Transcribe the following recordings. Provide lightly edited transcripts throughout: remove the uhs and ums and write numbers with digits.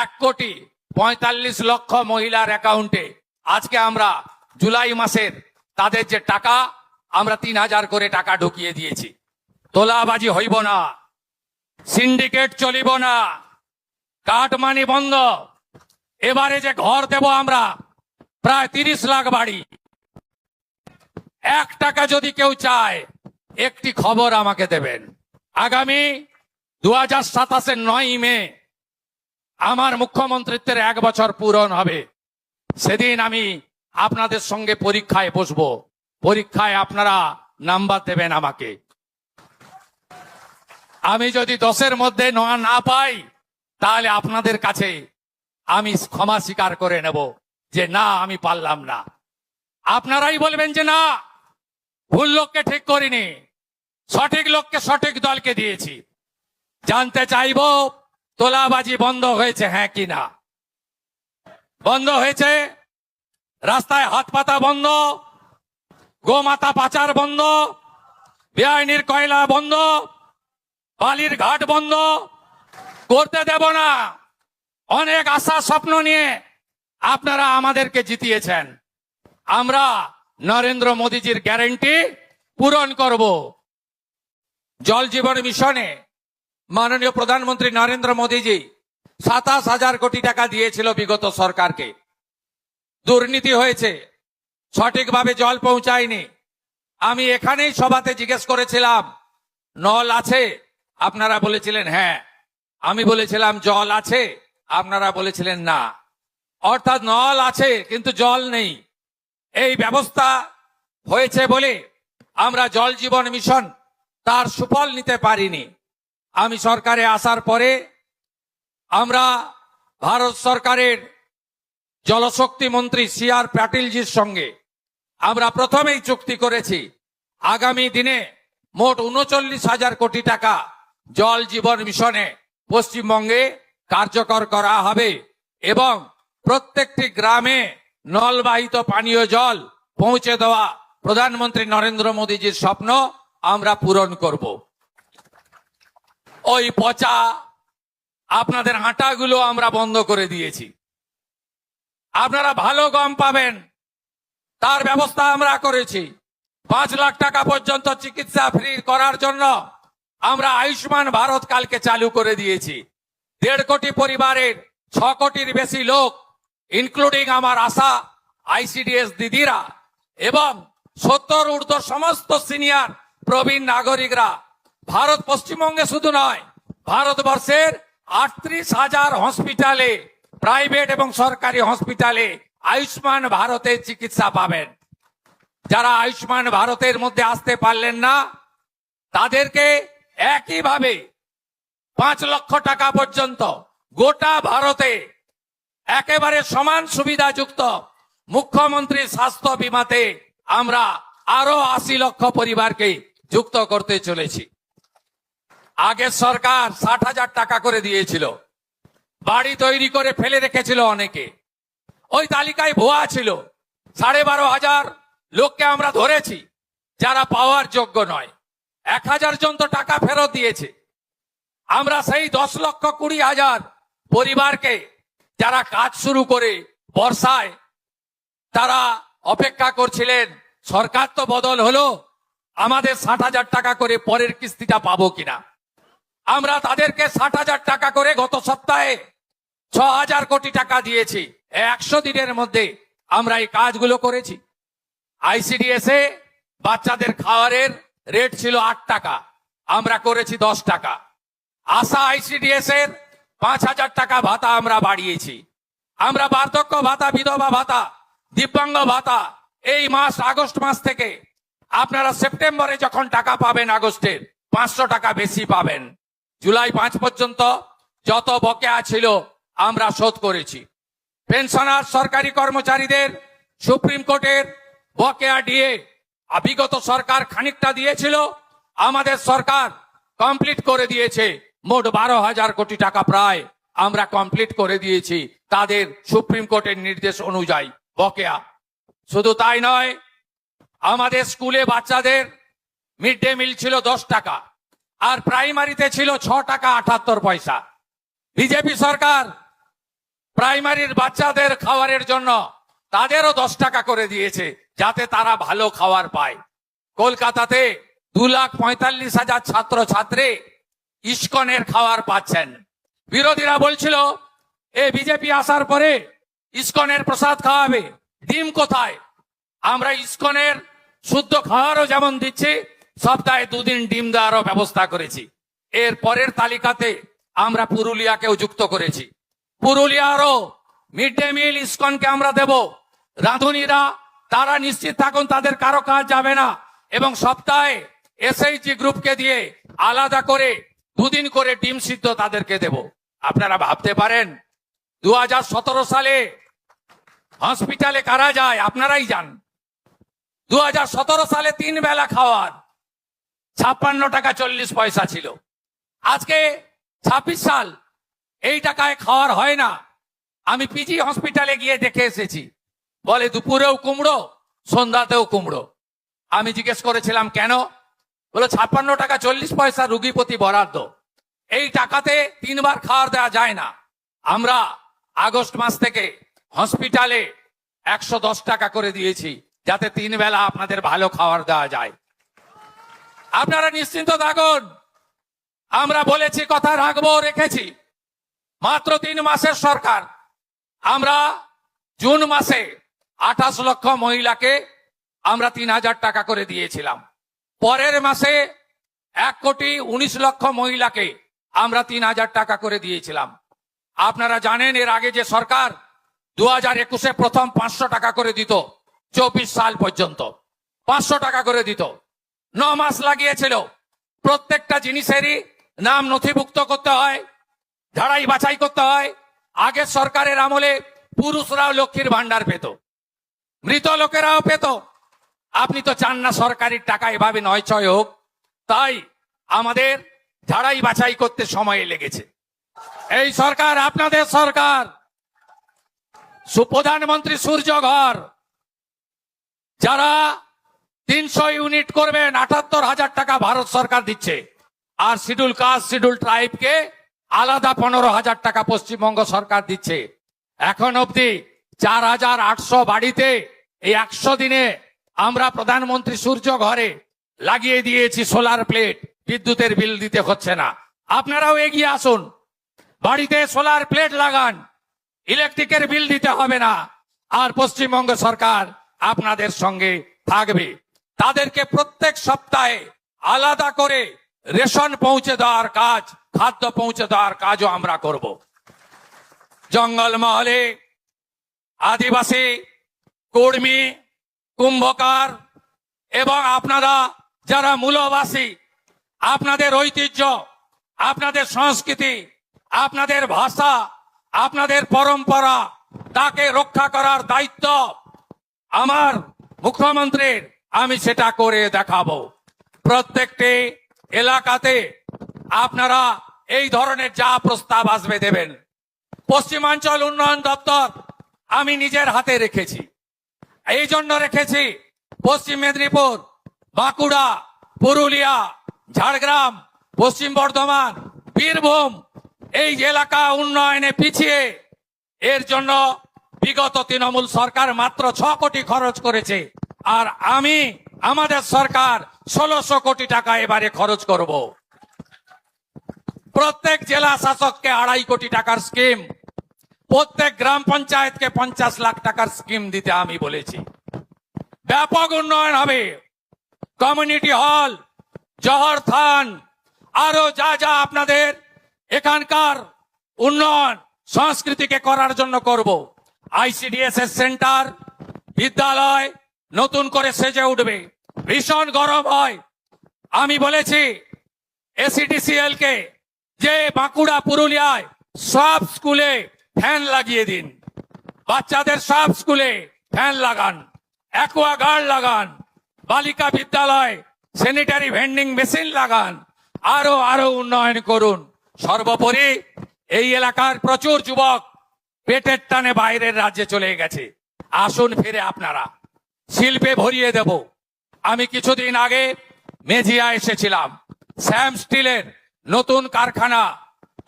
1,45,00,000 মহিলার অ্যাকাউন্টে আজকে আমরা জুলাই মাসের তাদের যে টাকা আমরা 3,000 করে টাকা ঢুকিয়ে দিয়েছি। তোলাবাজি হইব না, সিন্ডিকেট চলিব না, কাটমানি বন্ধ। এবারে যে ঘর দেব আমরা প্রায় 30 লাখ বাড়ি। 1 টাকা যদি কেউ চায় একটি খবর আমাকে দেবেন। আগামী 2027-এর 9 মে আমার মুখ্যমন্ত্রিত্বের 1 বছর পূরণ হবে। সেদিন আমি আপনাদের সঙ্গে পরীক্ষায় বসবো। পরীক্ষায় আপনারা নাম্বার দেবেন আমাকে। আমি যদি 10-এর মধ্যে না পাই তাহলে আপনাদের কাছে আমি ক্ষমা স্বীকার করে নেব যে না, আমি পারলাম না। আপনারাই বলবেন যে না, ভুল লোককে ঠিক করিনি, সঠিক লোককে সঠিক দলকে দিয়েছি। জানতে চাইব তোলাবাজি বন্ধ হয়েছে হ্যাঁ কি না? বন্ধ হয়েছে। রাস্তায় হাত পাতা বন্ধ, গোমাতা পাচার বন্ধ, বেআইনির কয়লা বন্ধ, বালির ঘাট বন্ধ করতে দেব না। অনেক আশা স্বপ্ন নিয়ে আপনারা আমাদেরকে জিতিয়েছেন। আমরা নরেন্দ্র মোদীজির গ্যারান্টি পূরণ করব। জল জীবন মিশনে মাননীয় প্রধানমন্ত্রী নরেন্দ্র মোদীজি 27,000 কোটি টাকা দিয়েছিল বিগত সরকারকে। দুর্নীতি হয়েছে, সঠিকভাবে জল পৌঁছায়নি। আমি এখানেই সভাতে জিজ্ঞেস করেছিলাম নল আছে, আপনারা বলেছিলেন হ্যাঁ। আমি বলেছিলাম জল আছে, আপনারা বলেছিলেন না। অর্থাৎ নল আছে কিন্তু জল নেই। এই ব্যবস্থা হয়েছে বলে আমরা জল জীবন মিশন তার সুফল নিতে পারিনি। আমি সরকারে আসার পরে আমরা ভারত সরকারের জলশক্তি মন্ত্রী CR পাটিলজির সঙ্গে আমরা প্রথমেই চুক্তি করেছি আগামী দিনে মোট 39,000 কোটি টাকা জল জীবন মিশনে পশ্চিমবঙ্গে কার্যকর করা হবে এবং প্রত্যেকটি গ্রামে নলবাহিত পানীয় জল পৌঁছে দেওয়া প্রধানমন্ত্রী নরেন্দ্র মোদীজির স্বপ্ন আমরা পূরণ করব। ওই পচা আপনাদের আটাগুলো আমরা বন্ধ করে দিয়েছি। আপনারা ভালো গম পাবেন তার ব্যবস্থা আমরা করেছি। 5 লাখ টাকা পর্যন্ত চিকিৎসা ফ্রি করার জন্য আমরা আয়ুষ্মান ভারত কালকে চালু করে দিয়েছি। 1.5 কোটি পরিবারের 6 কোটির বেশি লোক ইনক্লুডিং আমার আশা ICDS দিদিরা এবং 70 ঊর্ধ্ব সমস্ত সিনিয়র প্রবীণ নাগরিকরা ভারত পশ্চিমবঙ্গে শুধু নয় ভারতবর্ষের 38,000 হসপিটালে, প্রাইভেট এবং সরকারি হসপিটালে আয়ুষ্মান ভারতের চিকিৎসা পাবেন। যারা আয়ুষ্মান ভারতের মধ্যে আসতে পারলেন না তাদেরকে একইভাবে 5 লক্ষ টাকা পর্যন্ত গোটা ভারতে একেবারে সমান সুবিধাযুক্ত মুখ্যমন্ত্রী স্বাস্থ্য বীমাতে আমরা আরো 80 লক্ষ পরিবারকে যুক্ত করতে চলেছি। আগের সরকার 60,000 টাকা করে দিয়েছিল, বাড়ি তৈরি করে ফেলে রেখেছিল অনেকে। ওই তালিকায় ভুয়া ছিল। 12,500 লোককে আমরা ধরেছি যারা পাওয়ার যোগ্য নয়। 1,000 জন তো টাকা ফেরত দিয়েছে। আমরা সেই 10,20,000 পরিবারকে যারা কাজ শুরু করে বর্ষায় তারা অপেক্ষা করছিলেন সরকার তো বদল হলো, আমাদের 60,000 টাকা করে পরের কিস্তিটা পাবো কিনা। আমরা তাদেরকে 60,000 টাকা করে গত সপ্তাহে 6,000 কোটি টাকা দিয়েছি। 100 দিনের মধ্যে আমরা এই কাজগুলো করেছি। ICDS এ বাচ্চাদের খাওয়ারের রেট ছিল 8 টাকা, আমরা করেছি 10 টাকা। আশা ICDS এর 5,000 টাকা ভাতা আমরা বাড়িয়েছি। আমরা বার্ধক্য ভাতা, বিধবা ভাতা, দিব্যাঙ্গ ভাতা এই মাস আগস্ট মাস থেকে আপনারা সেপ্টেম্বরে যখন টাকা পাবেন আগস্টের 500 টাকা বেশি পাবেন। জুলাই 5 পর্যন্ত যত বকেয়া ছিল আমরা শোধ করেছি। পেনশনার সরকারি কর্মচারীদের সুপ্রিম কোর্টের বকেয়া দিয়ে বিগত সরকার খানিকটা দিয়েছিল, আমাদের সরকার কমপ্লিট করে দিয়েছে। মোট 12,000 কোটি টাকা প্রায় আমরা কমপ্লিট করে দিয়েছি তাদের সুপ্রিম কোর্টের নির্দেশ অনুযায়ী বকেয়া। শুধু তাই নয়, আমাদের স্কুলে বাচ্চাদের মিড ডে মিল ছিল 10 টাকা আর প্রাইমারিতে ছিল 6 টাকা 78 পয়সা। বিজেপি সরকার প্রাইমারির বাচ্চাদের খাবারের জন্য তাদেরও 10 টাকা করে দিয়েছে, যাতে তারা ভালো খাবার পায়। কলকাতাতে 2,45,000 ছাত্র ছাত্রী ইস্কনের খাবার পাচ্ছেন। বিরোধীরা বলছিল বিজেপি আসার পরে ইস্কনের প্রসাদ খাওয়াবে, ডিম কোথায়? আমরা ইস্কনের শুদ্ধ খাওয়ারও যেমন দিচ্ছি, সপ্তাহে 2 দিন ডিম দেওয়ারও ব্যবস্থা করেছি। এর পরের তালিকাতে আমরা পুরুলিয়াকেও যুক্ত করেছি। পুরুলিয়ারও মিড ডে মিল ইস্কনকে আমরা দেব। রাঁধুনিরা তারা নিশ্চিত থাকুন, তাদের কারো কাজ যাবে না, এবং সপ্তাহে এসএইচজি গ্রুপকে দিয়ে আলাদা করে 2 দিন করে ডিম সিদ্ধ তাদেরকে দেব। আপনারা ভাবতে পারেন 2017 সালে হসপিটালে কারা যায়? আপনারাই যান। 2017 সালে 3 বেলা খাওয়ার 56 টাকা 40 পয়সা ছিল। আজকে 26 সাল, এই টাকায় খাওয়ার হয় না। আমি পিজি হসপিটালে গিয়ে দেখে এসেছি, বলে দুপুরেও কুমড়ো, সন্ধ্যাতেও কুমড়ো। আমি জিজ্ঞেস করেছিলাম কেন? বলে 56 টাকা 40 পয়সা রুগী প্রতি বরাদ্দ, এই টাকাতে 3 বার খাওয়ার দেওয়া যায় না। আমরা আগস্ট মাস থেকে হসপিটালে 110 টাকা করে দিয়েছি, যাতে 3 বেলা আপনাদের ভালো খাবার দেওয়া যায়। আপনারা নিশ্চিন্ত থাকুন, আমরা বলেছি, কথা রাখবো, রেখেছি। মাত্র 3 মাসের সরকার, আমরা জুন মাসে 28 লক্ষ মহিলাকে আমরা 3,000 টাকা করে দিয়েছিলাম। পরের মাসে 1,19,00,000 মহিলাকে আমরা 3,000 টাকা করে দিয়েছিলাম। আপনারা জানেন এর আগে যে সরকার 2021-এ প্রথম 500 টাকা করে দিত, 24 সাল পর্যন্ত 500 টাকা করে দিত। 9 মাস লাগিয়েছিল। প্রত্যেকটা জিনিসেরই নাম নথিভুক্ত করতে হয়, ঝাড়াই বাছাই করতে হয়। আগের সরকারের আমলে পুরুষরাও লক্ষ্মীর ভান্ডার পেত, মৃত লোকেরাও পেত। আপনি তো চান না সরকারি টাকা এভাবে নয় ছয় হোক, তাই আমাদের ঝাড়াই বাছাই করতে সময় লেগেছে। এই সরকার আপনাদের সরকার। প্রধানমন্ত্রী সূর্য ঘর, যারা 300 ইউনিট করবেন 78,000 টাকা ভারত সরকার দিচ্ছে, আর শিডিউল কাস্ট শিডিউল ট্রাইবকে আলাদা 15,000 টাকা পশ্চিমবঙ্গ সরকার দিচ্ছে। এখন অবধি 4,800 বাড়িতে এই 100 দিনে আমরা প্রধানমন্ত্রী সূর্য ঘরে লাগিয়ে দিয়েছি সোলার প্লেট, বিদ্যুতের বিল দিতে হচ্ছে না। আপনারাও এগিয়ে আসুন, বাড়িতে সোলার প্লেট লাগান, ইলেকট্রিকের বিল দিতে হবে না, আর পশ্চিমবঙ্গ সরকার আপনাদের সঙ্গে থাকবে। তাদেরকে প্রত্যেক সপ্তাহে আলাদা করে রেশন পৌঁছে দেওয়ার কাজ, খাদ্য পৌঁছে দেওয়ার কাজও আমরা করব। জঙ্গলমহলে আদিবাসী, কর্মী, কুম্ভকার এবং আপনারা যারা মূলবাসী, আপনাদের ঐতিহ্য, আপনাদের সংস্কৃতি, আপনাদের ভাষা, আপনাদের পরম্পরা, তাকে রক্ষা করার দায়িত্ব আমার মুখ্যমন্ত্রীর। আমি সেটা করে দেখাবো। প্রত্যেকটি এলাকাতে আপনারা এই ধরনের যা প্রস্তাব আসবে দেবেন। পশ্চিমাঞ্চল উন্নয়ন দপ্তর আমি নিজের হাতে রেখেছি। এই জন্য রেখেছি, পশ্চিম মেদিনীপুর, বাঁকুড়া, পুরুলিয়া, ঝাড়গ্রাম, পশ্চিম বর্ধমান, বীরভূম, এই এলাকা উন্নয়নে পিছিয়ে। এর জন্য বিগত তৃণমূল সরকার মাত্র 6 কোটি খরচ করেছে, আর আমাদের সরকার 1600 কোটি টাকা এবারে খরচ করব। প্রত্যেক জেলা শাসককে 2.5 কোটি টাকার স্কিম, প্রত্যেক গ্রাম পঞ্চায়েতকে 50 লাখ টাকার স্কিম দিতে আমি বলেছি। ব্যাপক উন্নয়ন হবে। কমিউনিটি হল, জহর থান, আরো যা যা আপনাদের এখানকার উন্নয়ন সংস্কৃতিকে করার জন্য করব। ICDS সেন্টার, বিদ্যালয় নতুন করে সেজে উঠবে। ভীষণ গরম হয়, আমি বলেছি ACDCL কে যে বাঁকুড়া, পুরুলিয়ায় সব স্কুলে ফ্যান লাগিয়ে দিন, বাচ্চাদের সব স্কুলে ফ্যান লাগান, অ্যাকোয়াগার্ড লাগান, বালিকা বিদ্যালয় স্যানিটারি ভেন্ডিং মেশিন লাগান, আরো উন্নয়ন করুন। সর্বোপরি এই এলাকার প্রচুর যুবক পেটের টানে বাইরের রাজ্যে চলে গেছে, আসুন ফিরে আপনারা, শিল্পে ভরিয়ে দেব। আমি কিছুদিন আগে মেজিয়া এসেছিলাম, শ্যাম স্টিলের নতুন কারখানা,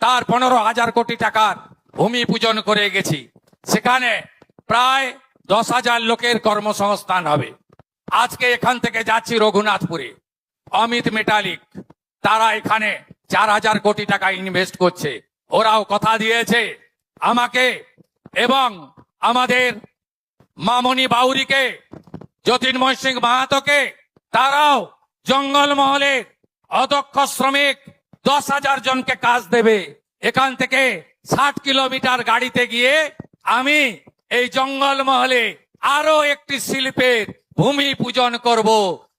তার 15,000 কোটি টাকার ভূমি পূজন করে গেছি। সেখানে প্রায় 10,000 লোকের কর্মসংস্থান হবে। আজকে এখান থেকে যাচ্ছি রঘুনাথপুরে, অমিত মেটালিক, তারা এখানে 4,000 কোটি টাকা ইনভেস্ট করছে। ওরাও কথা দিয়েছে আমাকে এবং আমাদের মামনি বাউরিকে, যতীন্ময় সিং মাহাতোকে, তারাও জঙ্গলমহলের অদক্ষ শ্রমিক 10,000 জনকে কাজ দেবে। এখান থেকে 60 কিলোমিটার গাড়িতে গিয়ে আমি এই জঙ্গলমহলে আরো একটি শিল্পের ভূমি পূজন করব।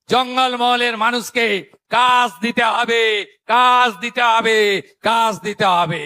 জঙ্গলমহলের মানুষকে কাজ দিতে হবে, কাজ দিতে হবে, কাজ দিতে হবে।